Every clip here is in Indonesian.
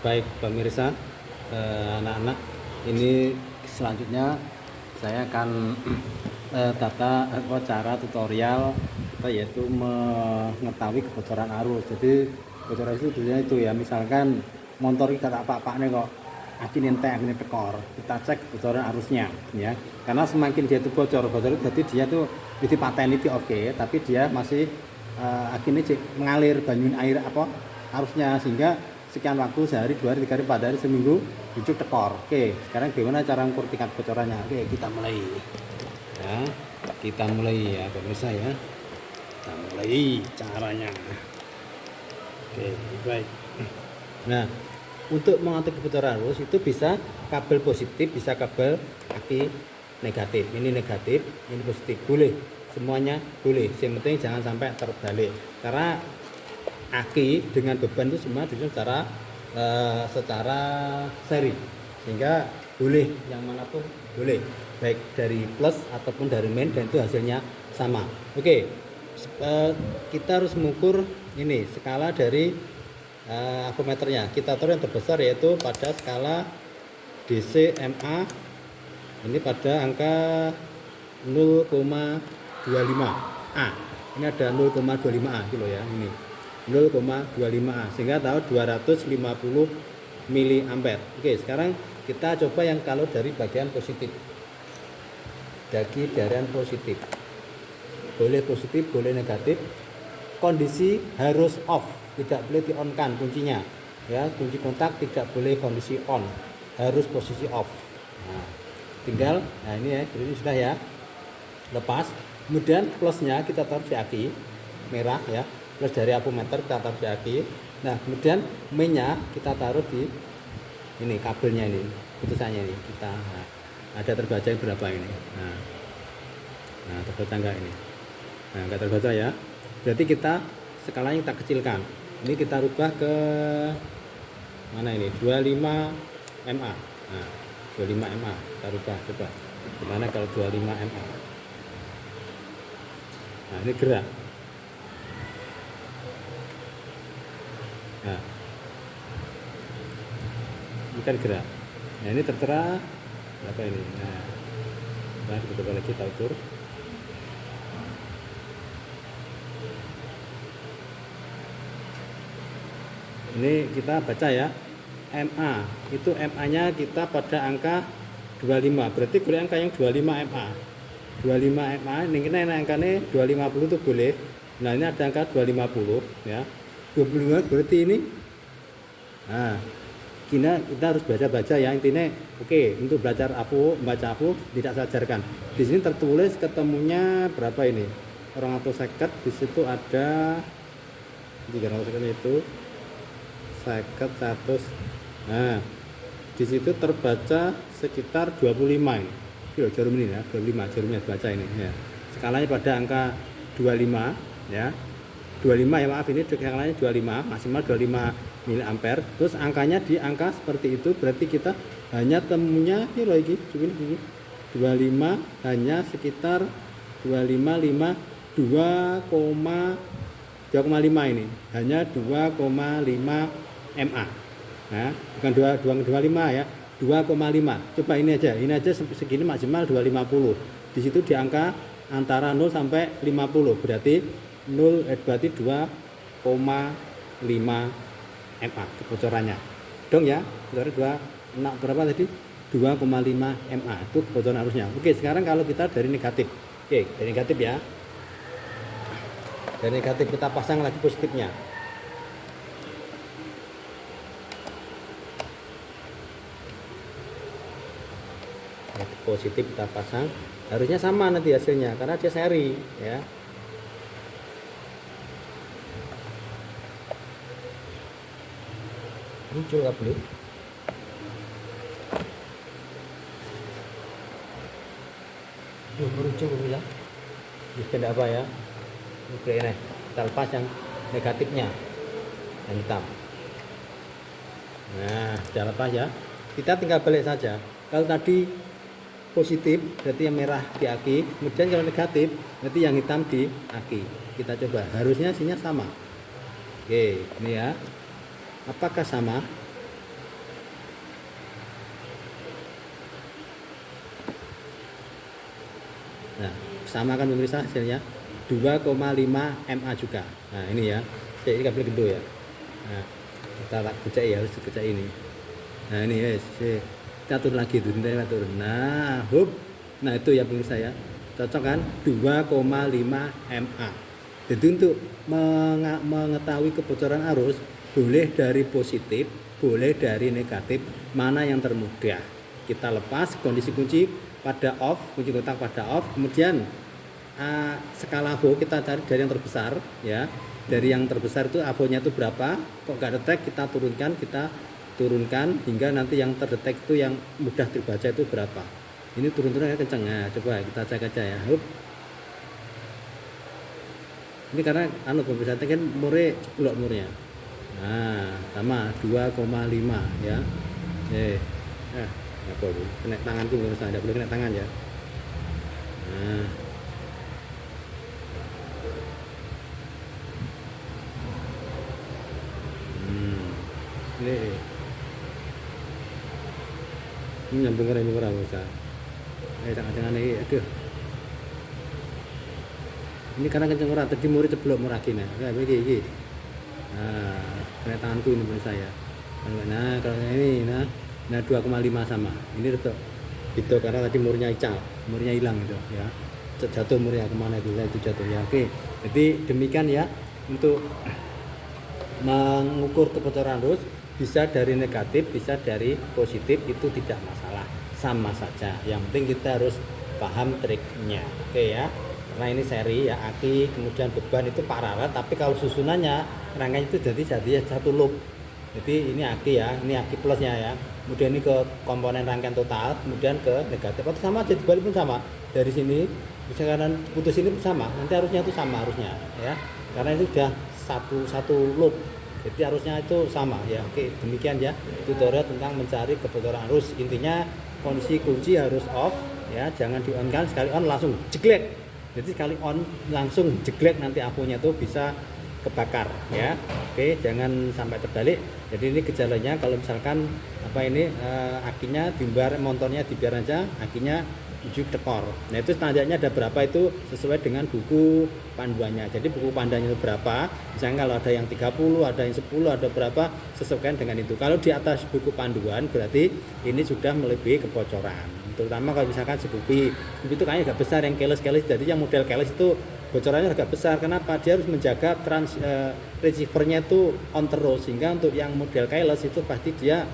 Baik pemirsa, anak-anak, ini selanjutnya saya akan cara tutorial kita, yaitu mengetahui kebocoran arus. Jadi kebocoran itu tujuannya itu ya, misalkan motor kita tak apa-apa nih kok akhirnya tekor, kita cek kebocoran arusnya ya, karena semakin dia itu bocor itu berarti dia tuh di paten itu oke, tapi dia masih akhirnya mengalir banyuin air apa arusnya, sehingga sekian waktu, sehari, 2 hari, 3 hari, 4 hari, seminggu itu tekor. Oke, sekarang gimana cara mengukur tingkat bocorannya? Oke, kita mulai ya, ya pemirsa ya, kita mulai caranya. Oke, baik. Nah, untuk mengatur kebocoran arus itu bisa kabel positif, bisa kabel aki negatif. Ini negatif, ini positif, boleh, semuanya boleh. Yang penting jangan sampai terbalik, karena aki dengan beban itu semua disusun secara seri, sehingga boleh yang manapun boleh, baik dari plus ataupun dari main, dan itu hasilnya sama. Oke, kita harus mengukur ini skala dari avometernya. Kita atur yang terbesar yaitu pada skala DCMA, ini pada angka 0,25A. Ini ada 0,25A kilo ya, ini 0,25A, sehingga tahu 250 mA. Oke, sekarang kita coba yang kalau dari bagian positif, dari bagian positif, boleh positif, boleh negatif. Kondisi harus off, tidak boleh di on kan kuncinya ya, kunci kontak tidak boleh kondisi on, harus posisi off. Nah, tinggal, nah ini ya, ini sudah ya, lepas. Kemudian plusnya kita taruh di aki merah ya, plus dari avometer kita taruh di aki. Nah, kemudian mainnya kita taruh di ini, kabelnya ini, putusannya ini kita, nah, ada terbaca berapa ini. Nah, terbaca enggak ini? Nah, enggak terbaca ya, berarti kita skalanya kita kecilkan. Ini kita rubah ke mana ini, 25 mA. Nah, 25 mA kita rubah, coba gimana kalau 25 mA. Nah, ini gerak. Nah, ini kan gerak. Nah, ini tertera berapa ini. Nah, kita coba lagi, kita ukur. Ini kita baca ya, MA itu, MA nya kita pada angka 25, berarti boleh angka yang 25 MA. 25 MA ini kita angkanya 250 itu boleh. Nah, ini ada angka 250 ya, 25 berarti ini. Nah, kita harus baca ya, intinya. Oke, untuk belajar membaca aku tidak saya ajarkan. Di sini tertulis ketemunya berapa ini, orang atau seket. Di situ ada 300 itu seket 100. Nah, di situ terbaca sekitar 25 ini. Jarum ini ya, 25 jarumnya baca ini ya. Skalanya pada angka 25 ya. 25 ya, maaf, ini skalanya 25, maksimal 25 mA. Terus angkanya di angka seperti itu, berarti kita hanya temunya ini loh, ini 25 hanya sekitar 2,5 ini, hanya 2,5 MA. Nah, bukan 2,25 ya, 2,5. Coba ini aja segini maksimal 250. Di situ di angka antara 0 sampai 50, berarti 2,5 MA kebocorannya. Dong ya, berapa tadi? 2,5 MA itu kebocoran arusnya. Oke, sekarang kalau kita dari negatif. Oke, dari negatif ya. Dari negatif kita pasang lagi positifnya. Positif kita pasang, harusnya sama nanti hasilnya karena dia seri ya. Muncul kabel meruncing ya, beda apa ya. Oke, ini kita lepas yang negatifnya, yang hitam. Nah, sudah lepas ya, kita tinggal balik saja. Kalau tadi positif berarti yang merah di aki, kemudian kalau negatif berarti yang hitam di aki. Kita coba, harusnya hasilnya sama. Oke, ini ya, apakah sama? Nah, sama kan pemirsa hasilnya 2,5 MA juga. Nah ini ya, ini kabel gendut ya. Nah, kita tak kucek ya, harus dikucek ini. Nah ini ya, kita turun lagi itu, kita turun. Nah, hup. Nah itu ya pemirsa ya, cocok kan 2,5 MA. Jadi untuk mengetahui kebocoran arus boleh dari positif, boleh dari negatif, mana yang termudah. Kita lepas kondisi kunci pada off, kunci kontak pada off, kemudian skala avo kita cari dari yang terbesar ya. Dari yang terbesar itu avonya itu berapa, kok nggak detek kita turunkan hingga nanti yang terdetek itu yang mudah terbaca itu berapa. Ini turun-turunnya kenceng ya, coba kita cek aja ya. Hup. Ini karena pemirsa kan murnya ceplok murnya. Nah, sama 2,5 ya. Apa ini? Kena tanganku pemirsa, tidak boleh kena tangan ya. Nah. Ini nyambung ke remnya pemirsa. Jangan-jangan ini, aduh. Ini karena kenceng ora tadi muri ceblok murakine. Kayak begini. Nah, kena tanganku ini pemirsa ya. Nah, kalau ini nah 2,5 sama. Ini tetap gitu karena tadi murnya hilang gitu ya. Jatuh murnya kemana itu jatuh ya. Oke. Jadi demikian ya untuk mengukur kebocoran arus, bisa dari negatif, bisa dari positif, itu tidak masalah, sama saja. Yang penting kita harus paham triknya. Oke ya. Karena ini seri ya, aki kemudian beban itu paralel, tapi kalau susunannya rangkaian itu jadi satu loop. Jadi ini aki ya, ini aki plusnya ya. Kemudian ini ke komponen rangkaian total, kemudian ke negatif. Atau sama aja, dibalik pun sama. Dari sini misalkan putus ini sama, nanti arusnya itu sama arusnya ya. Karena itu sudah satu loop. Jadi arusnya itu sama ya. Oke, demikian ya tutorial tentang mencari kebocoran arus. Intinya kondisi kunci harus off ya, jangan di on kan, sekali on langsung jeglek. Jadi sekali on langsung jeglek, nanti avonya tuh bisa kebakar ya. Oke, jangan sampai terbalik. Jadi ini gejalanya kalau misalkan akinya dibiar, motornya dibiar aja, akinya ujuk tekor. Nah itu standarnya ada berapa itu sesuai dengan buku panduannya. Jadi buku panduannya itu berapa, misalnya kalau ada yang 30, ada yang 10, ada berapa, sesuaikan dengan itu. Kalau di atas buku panduan berarti ini sudah melebihi kebocoran. Terutama kalau misalkan Scoopy itu kayaknya agak besar, yang keles, jadi yang model keles itu bocorannya agak besar. Kenapa? Dia harus menjaga receivernya itu on terus, sehingga untuk yang model keles itu pasti dia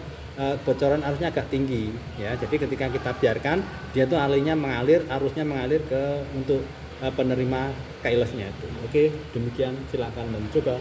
bocoran arusnya agak tinggi ya. Jadi ketika kita biarkan dia tuh arusnya mengalir ke untuk penerima keylessnya itu. Oke, demikian, silakan mencoba.